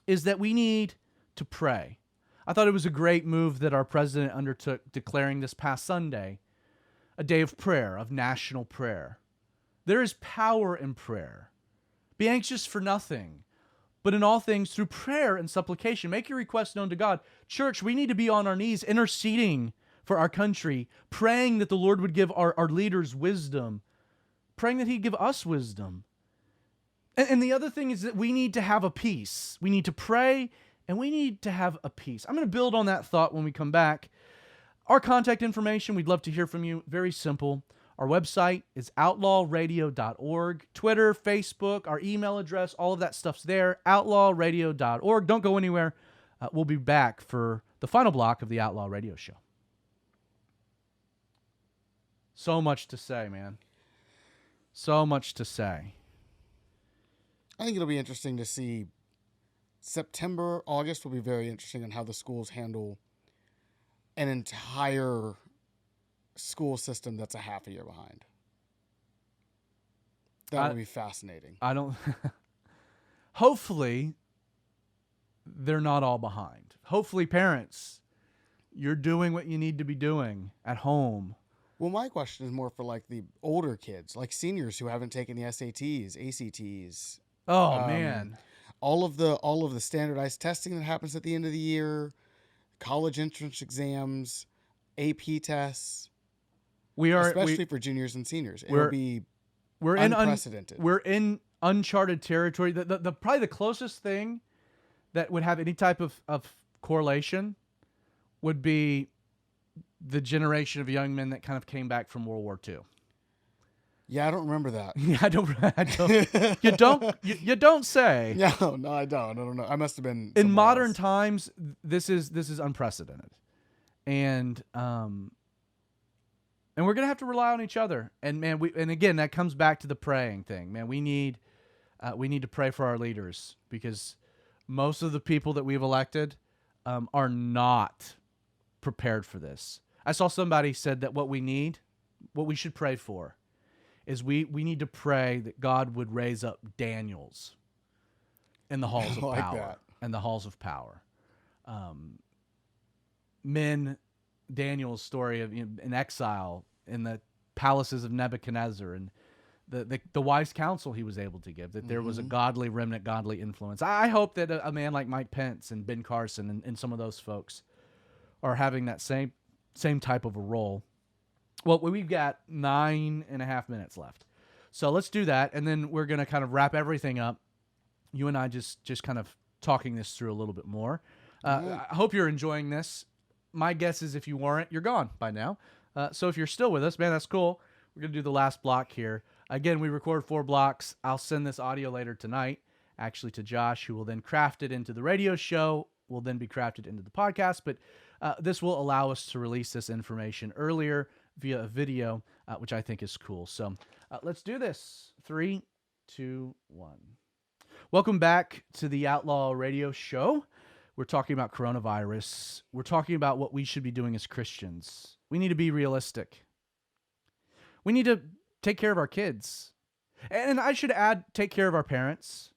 is that we need to pray. I thought it was a great move that our president undertook, declaring this past Sunday a day of prayer, of national prayer. There is power in prayer. Be anxious for nothing, but in all things through prayer and supplication. Make your requests known to God. Church, we need to be on our knees interceding for our country, praying that the Lord would give our leaders wisdom, praying that He'd give us wisdom. And the other thing is that we need to have a peace. We need to pray, and we need to have a peace. I'm going to build on that thought when we come back. Our contact information, we'd love to hear from you. Very simple. Our website is outlawradio.org. Twitter, Facebook, our email address, all of that stuff's there. outlawradio.org. Don't go anywhere. We'll be back for the final block of the Outlaw Radio Show. So much to say, man. So much to say. I think it'll be interesting to see. September, August will be very interesting on how the schools handle an entire school system that's a half a year behind. That would be fascinating. I don't... Hopefully, they're not all behind. Hopefully, parents, you're doing what you need to be doing at home. Well, my question is more for like the older kids, like seniors who haven't taken the SATs, ACTs, Oh um, man, all of the standardized testing that happens at the end of the year, college entrance exams, AP tests, we are we especially for juniors and seniors. It'll we're be we're in unprecedented. we're in uncharted territory. The probably the closest thing that would have any type of correlation would be the generation of young men that kind of came back from World War II. Yeah, I don't remember that. Yeah, you don't say. No, I don't. I don't know. I must have been In somewhere modern else. times, this is unprecedented, and we're gonna have to rely on each other. And man, and again that comes back to the praying thing. Man, we need to pray for our leaders, because most of the people that we've elected are not prepared for this. I saw somebody said that what we should pray for, is we need to pray that God would raise up Daniels in the halls of like power. that. And the halls of power. Men, Daniel's story of in exile in the palaces of Nebuchadnezzar, and the wise counsel he was able to give, that there was a godly remnant, godly influence. I hope that a man like Mike Pence and Ben Carson and some of those folks are having that same type of a role. Well, we've got 9.5 minutes left. So let's do that, and then we're going to kind of wrap everything up. You and I just kind of talking this through a little bit more. I hope you're enjoying this. My guess is if you weren't, you're gone by now. So if you're still with us, man, that's cool. We're going to do the last block here. Again, we record 4 blocks. I'll send this audio later tonight, actually, to Josh, who will then craft it into the radio show, will then be crafted into the podcast. But this will allow us to release this information earlier via a video, which I think is cool. So let's do this. 3, 2, 1. Welcome back to the Outlaw Radio Show. We're talking about coronavirus. We're talking about what we should be doing as Christians. We need to be realistic. We need to take care of our kids. And I should add, take care of our parents.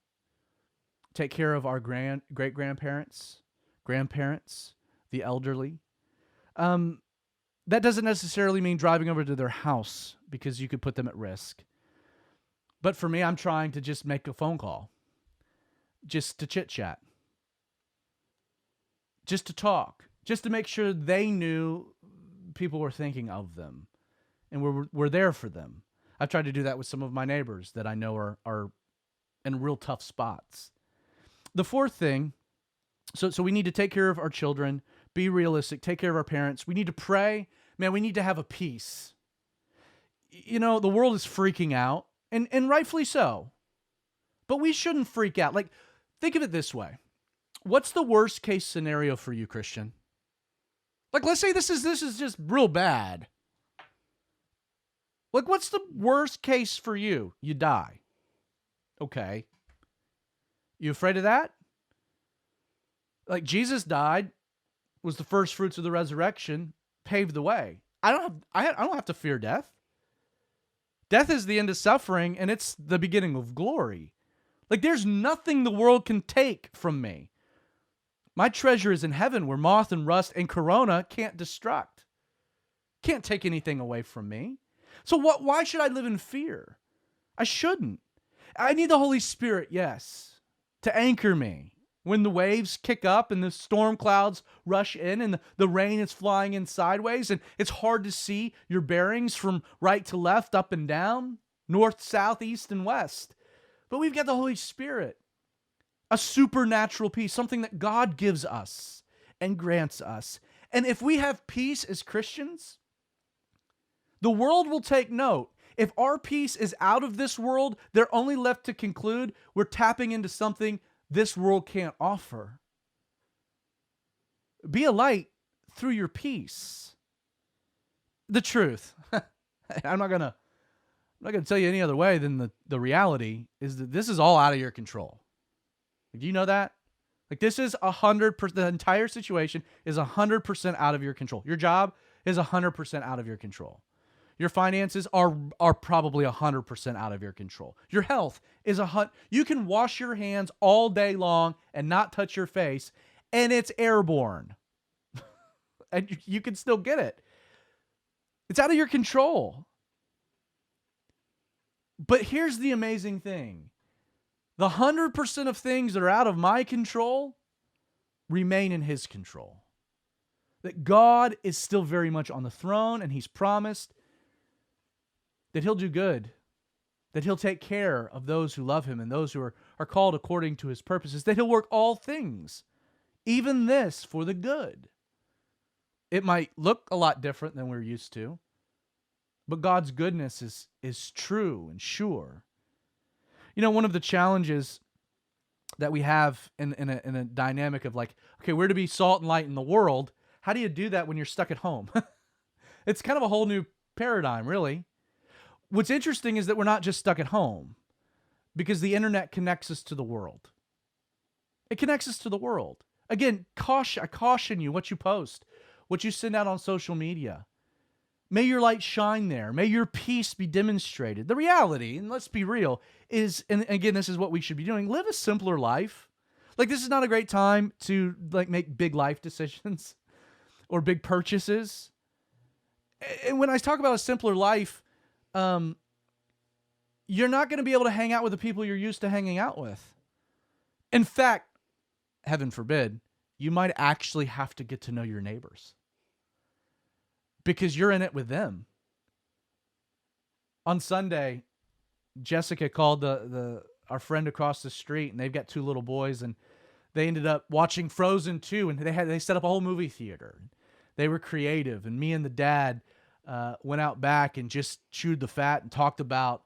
Take care of our great-grandparents, grandparents, the elderly. That doesn't necessarily mean driving over to their house, because you could put them at risk. But for me, I'm trying to just make a phone call. Just to chit-chat. Just to talk. Just to make sure they knew people were thinking of them. And we're there for them. I've tried to do that with some of my neighbors that I know are in real tough spots. The fourth thing, so we need to take care of our children, be realistic, take care of our parents. We need to pray. Man, we need to have a peace. You know, the world is freaking out, and rightfully so. But we shouldn't freak out. Like, think of it this way. What's the worst case scenario for you, Christian? Like, let's say this is just real bad. Like, what's the worst case for you? You die. Okay. You afraid of that? Like, Jesus died, was the first fruits of the resurrection, paved the way. I don't have to fear death. Death is the end of suffering, and it's the beginning of glory. Like, there's nothing the world can take from me. My treasure is in heaven, where moth and rust and corona can't destruct. Can't take anything away from me. So why should I live in fear? I shouldn't. I need the Holy Spirit, yes, to anchor me. When the waves kick up and the storm clouds rush in and the rain is flying in sideways and it's hard to see your bearings from right to left, up and down, north, south, east, and west. But we've got the Holy Spirit, a supernatural peace, something that God gives us and grants us. And if we have peace as Christians, the world will take note. If our peace is out of this world, they're only left to conclude we're tapping into something this world can't offer. Be a light through your peace. The truth. I'm not gonna tell you any other way than the reality is that this is all out of your control. Do you know that? Like, this is 100%. The entire situation is 100% out of your control. Your job is 100% out of your control. Your finances are probably 100% out of your control. Your health is you can wash your hands all day long and not touch your face, and it's airborne. And you can still get it. It's out of your control. But here's the amazing thing. The 100% of things that are out of my control remain in his control. That God is still very much on the throne, and he's promised that he'll do good, that he'll take care of those who love him and those who are called according to his purposes, that he'll work all things, even this, for the good. It might look a lot different than we're used to, but God's goodness is true and sure. You know, one of the challenges that we have in a dynamic of like, okay, we're to be salt and light in the world. How do you do that when you're stuck at home? It's kind of a whole new paradigm, really. What's interesting is that we're not just stuck at home, because the internet connects us to the world. It connects us to the world. Again, I caution you what you post, what you send out on social media. May your light shine there. May your peace be demonstrated. The reality, and let's be real, is, and again, this is what we should be doing, live a simpler life. Like, this is not a great time to like make big life decisions or big purchases. And when I talk about a simpler life, you're not going to be able to hang out with the people you're used to hanging out with. In fact, heaven forbid, you might actually have to get to know your neighbors, because you're in it with them. On Sunday, Jessica called our friend across the street, and they've got 2 little boys, and they ended up watching Frozen 2, and they set up a whole movie theater. They were creative, and me and the dad went out back and just chewed the fat and talked about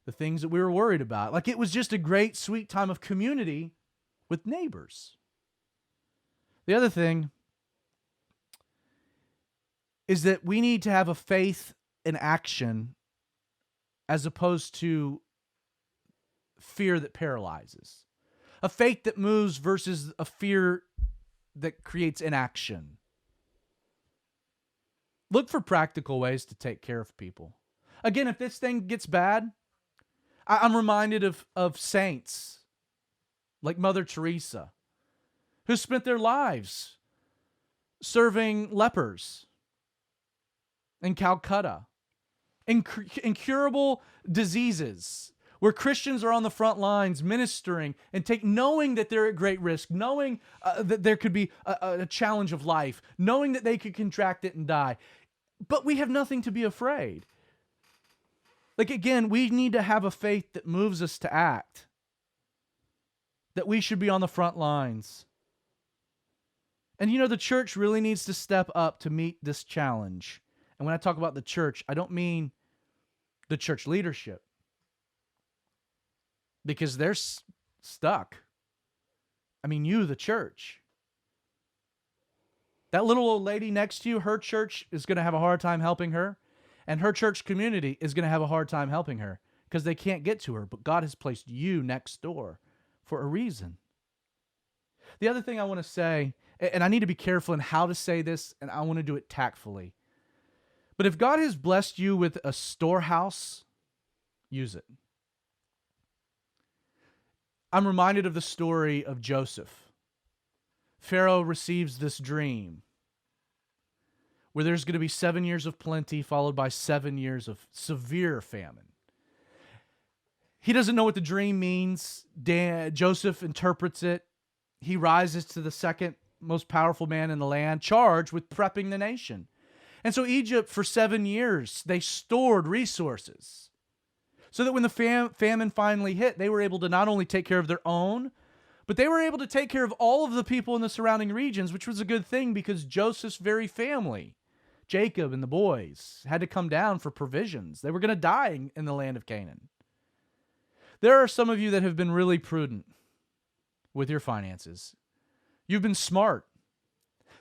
the things that we were worried about. Like, it was just a great, sweet time of community with neighbors. The other thing is that we need to have a faith in action as opposed to fear that paralyzes. A faith that moves versus a fear that creates inaction. Look for practical ways to take care of people. Again, if this thing gets bad, I'm reminded of saints like Mother Teresa, who spent their lives serving lepers in Calcutta, incurable diseases, where Christians are on the front lines ministering and knowing that they're at great risk, knowing that there could be a challenge of life, knowing that they could contract it and die. But we have nothing to be afraid. Like, again, we need to have a faith that moves us to act, that we should be on the front lines. And you know, the church really needs to step up to meet this challenge. And when I talk about the church, I don't mean the church leadership, because they're stuck. I mean, you, the church. That little old lady next to you, her church is going to have a hard time helping her, and her church community is going to have a hard time helping her because they can't get to her. But God has placed you next door for a reason. The other thing I want to say, and I need to be careful in how to say this, and I want to do it tactfully. But if God has blessed you with a storehouse, use it. I'm reminded of the story of Joseph. Pharaoh receives this dream where there's going to be 7 years of plenty followed by 7 years of severe famine. He doesn't know what the dream means. Joseph interprets it. He rises to the second most powerful man in the land, charged with prepping the nation. And so Egypt, for 7 years, they stored resources so that when the famine finally hit, they were able to not only take care of their own, but they were able to take care of all of the people in the surrounding regions, which was a good thing because Joseph's very family, Jacob and the boys, had to come down for provisions. They were going to die in the land of Canaan. There are some of you that have been really prudent with your finances. You've been smart.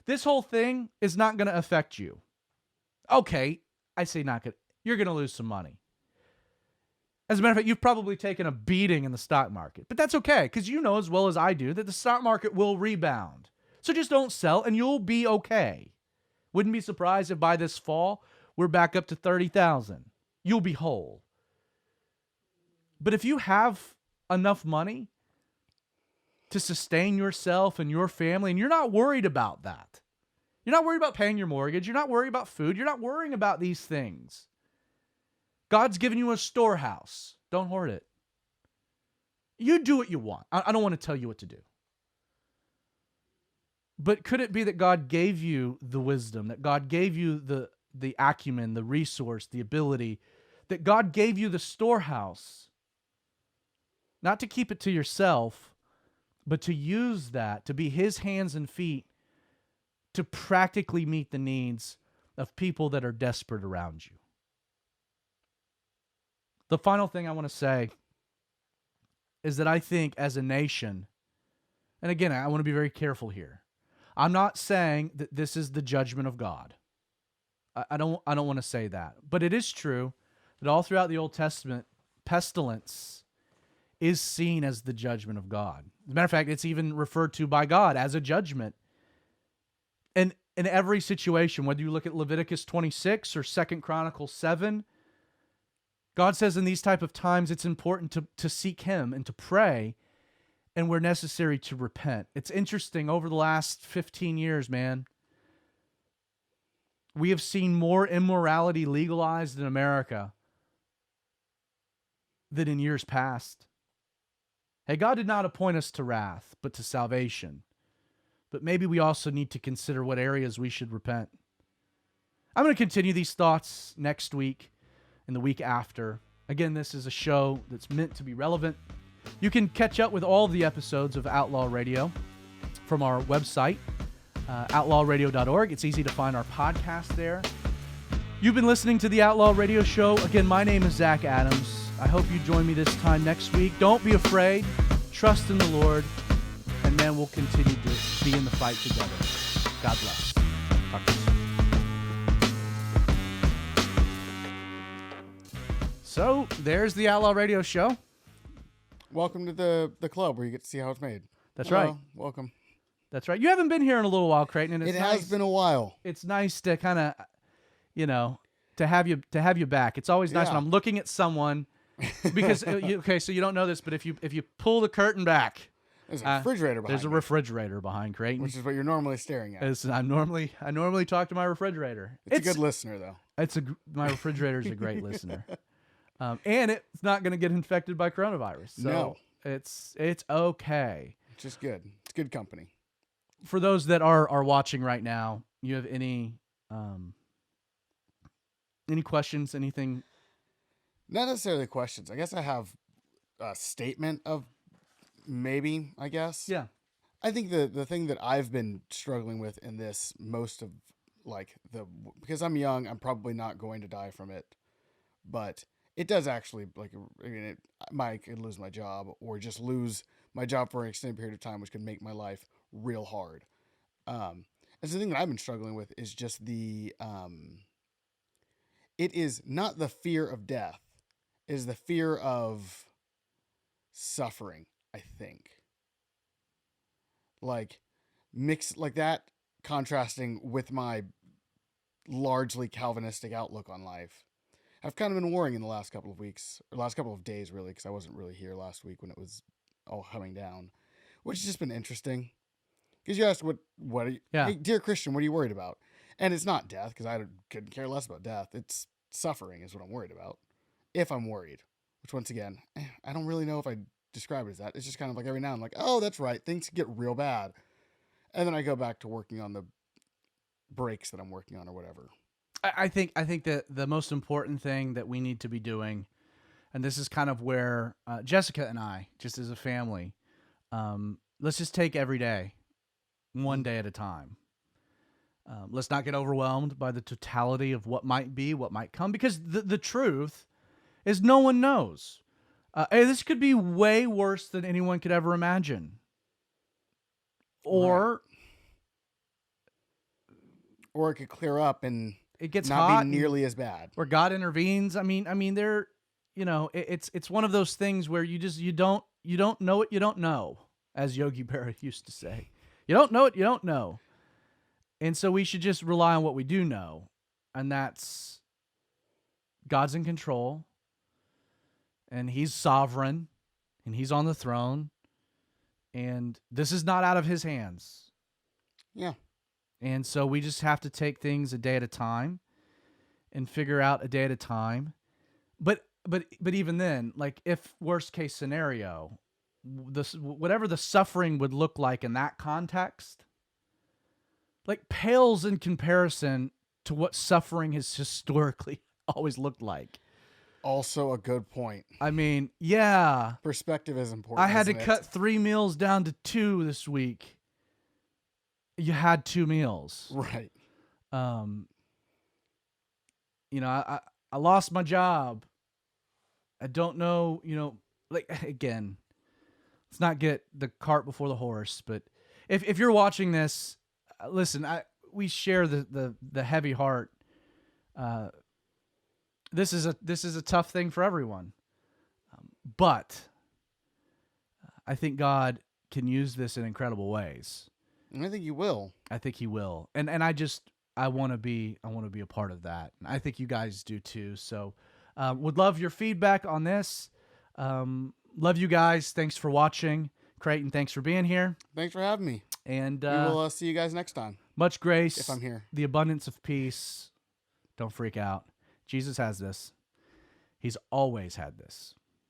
This whole thing is not going to affect you. Okay, I say not good. You're going to lose some money. As a matter of fact, you've probably taken a beating in the stock market. But that's okay, because you know as well as I do that the stock market will rebound. So just don't sell, and you'll be okay. Wouldn't be surprised if by this fall, we're back up to 30,000. You'll be whole. But if you have enough money to sustain yourself and your family, and you're not worried about that, You're not worried about paying your mortgage. You're not worried about food. You're not worrying about these things. God's given you a storehouse. Don't hoard it. You do what you want. I don't want to tell you what to do. But could it be that God gave you the wisdom, that God gave you the acumen, the resource, the ability, that God gave you the storehouse, not to keep it to yourself, but to use that, to be his hands and feet, to practically meet the needs of people that are desperate around you. The final thing I want to say is that I think as a nation, and again, I want to be very careful here. I'm not saying that this is the judgment of God. I don't want to say that. But it is true that all throughout the Old Testament, pestilence is seen as the judgment of God. As a matter of fact, it's even referred to by God as a judgment. And in every situation, whether you look at Leviticus 26 or 2 Chronicles 7, God says in these type of times it's important to seek him and to pray, and where necessary to repent. It's interesting, over the last 15 years, man, we have seen more immorality legalized in America than in years past. Hey, God did not appoint us to wrath, but to salvation. But maybe we also need to consider what areas we should repent. I'm going to continue these thoughts next week and the week after. Again, this is a show that's meant to be relevant. You can catch up with all of the episodes of Outlaw Radio from our website, outlawradio.org. It's easy to find our podcast there. You've been listening to the Outlaw Radio Show. Again, my name is Zach Adams. I hope you join me this time next week. Don't be afraid. Trust in the Lord. And then we'll continue to be in the fight together. God bless. Talk to you soon. So, there's the Outlaw Radio Show. Welcome to the club where you get to see how it's made. That's Hello, right. Welcome. That's right. You haven't been here in a little while, Creighton. And it's It has been a while. It's nice to kind of, to have you back. It's always nice when I'm looking at someone because okay, so you don't know this, but if you pull the curtain back, there's a refrigerator behind. There's a refrigerator behind Creighton, which is what you're normally staring at. I normally talk to my refrigerator. It's a good listener, though. My refrigerator is a great listener, and it's not going to get infected by coronavirus. So no, it's okay. It's just good. It's good company. For those that are watching right now, you have any questions? Anything? Not necessarily questions. I guess I have a statement of maybe, I guess. Yeah. I think the thing that I've been struggling with in this most of because I'm young, I'm probably not going to die from it, but it does actually I could lose my job or just lose my job for an extended period of time, which could make my life real hard. And so the thing that I've been struggling with is just it is not the fear of death, it is the fear of suffering, I think. Mix like that contrasting with my largely Calvinistic outlook on life. I've kind of been worrying in the last couple of weeks, or last couple of days really, because I wasn't really here last week when it was all coming down, which has just been interesting. Because you asked what are you, hey, dear Christian, what are you worried about? And it's not death, because I couldn't care less about death. It's suffering is what I'm worried about. If I'm worried, which once again, I don't really know if I describe it as that. It's just kind of like every now and then, oh, that's right, things get real bad. And then I go back to working on the breaks that I'm working on or whatever. I think that the most important thing that we need to be doing, and this is kind of where Jessica and I, just as a family, let's just take every day, one day at a time. Let's not get overwhelmed by the totality of what might be, what might come, because the truth is no one knows. This could be way worse than anyone could ever imagine. Or it could clear up and it gets not hot be nearly as bad. Where God intervenes. I mean, there, it's one of those things where you don't know what you don't know, as Yogi Berra used to say. You don't know what you don't know. And so we should just rely on what we do know, and that's God's in control, and he's sovereign, and he's on the throne, and this is not out of his hands. Yeah. And so we just have to take things a day at a time and figure out a day at a time. But even then, like, if worst case scenario, whatever the suffering would look like in that context, like, pales in comparison to what suffering has historically always looked like. Also a good point. I mean, yeah, Perspective is important. I had to isn't it? cut 3 meals down to 2 this week. You had 2 meals. Right. You know, I lost my job. I don't know, you know, like, again, let's not get the cart before the horse, but if you're watching this, listen, we share the heavy heart. This is a tough thing for everyone. But I think God can use this in incredible ways. And I think you will. I think he will. And I want to be a part of that. And I think you guys do too. So would love your feedback on this. Love you guys. Thanks for watching. Creighton, thanks for being here. Thanks for having me. And We will see you guys next time. much grace. If I'm here. The abundance of peace. Don't freak out. Jesus has this. He's always had this.